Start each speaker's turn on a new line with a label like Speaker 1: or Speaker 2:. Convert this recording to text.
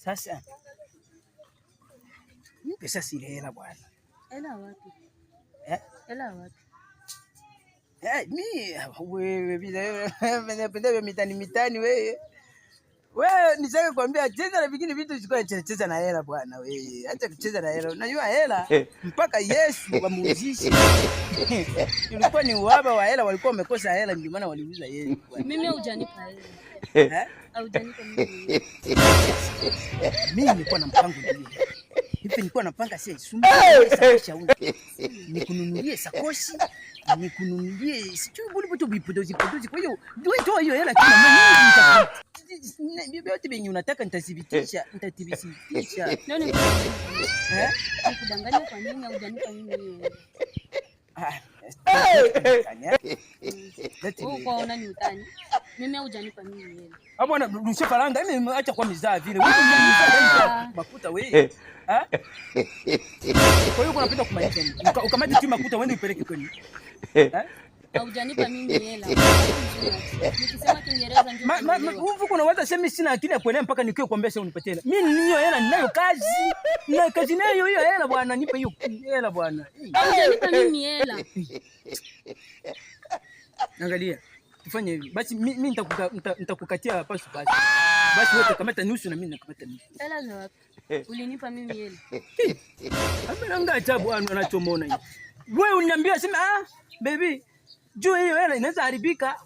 Speaker 1: Sasa nipe sasa ile hela bwana.
Speaker 2: Hela wapi? Hela wapi?
Speaker 1: Wewe bila mitani wewe. Wewe niseme kwambia cheza na vingine vitu sikuwa cheza na hela bwana wewe. Acha kucheza na hela. Unajua hela mpaka Yesu wamuuzishe. Ilikuwa ni uhaba wa hela, walikuwa wamekosa hela ndio maana waliuza yeye.
Speaker 2: Mimi hujanipa hela. Hujanipa mimi.
Speaker 1: Mimi nilikuwa na mpango ndio. Hivi nilikuwa napanga sakoshi unga. Nikununulie sakoshi, nikununulie sijui vitu vipodozi. Kwa hiyo ndio toa hiyo hela kama mimi yote benye unataka nitathibitisha.
Speaker 2: Nani nikudanganya kwa nini hujanipa mimi hiyo? Kwa nani utani? Mimi hujanipa mimi hela.
Speaker 1: Bwana rusha faranga, mimi acha kwa mizaa vile. Wewe unanipa makuta wewe. Kwa hiyo unapenda kumaliza nini? Ukamati tu makuta uende upeleke kwani?
Speaker 2: Hujanipa mimi hela. Nikisema Kiingereza ndio.
Speaker 1: Huko kuna watu sema sina akili ya kuelewa mpaka nikiwe kuambia sasa unipatie hela. Mimi niyo hela ninayo kazi. Na kazi nayo hiyo hela bwana, nipe hiyo hela bwana.
Speaker 2: Hujanipa mimi hela.
Speaker 1: Angalia. Tufanye hivi. Basi mimi nitakukatia pasu basi. Basi wewe kamata nusu na mimi nakamata nusu.
Speaker 2: Hela za wapi? Ulinipa mimi hela.
Speaker 1: Amelanga ajabu anachomuona hivi. Wewe unaniambia sema baby, juu hiyo hela inaweza haribika.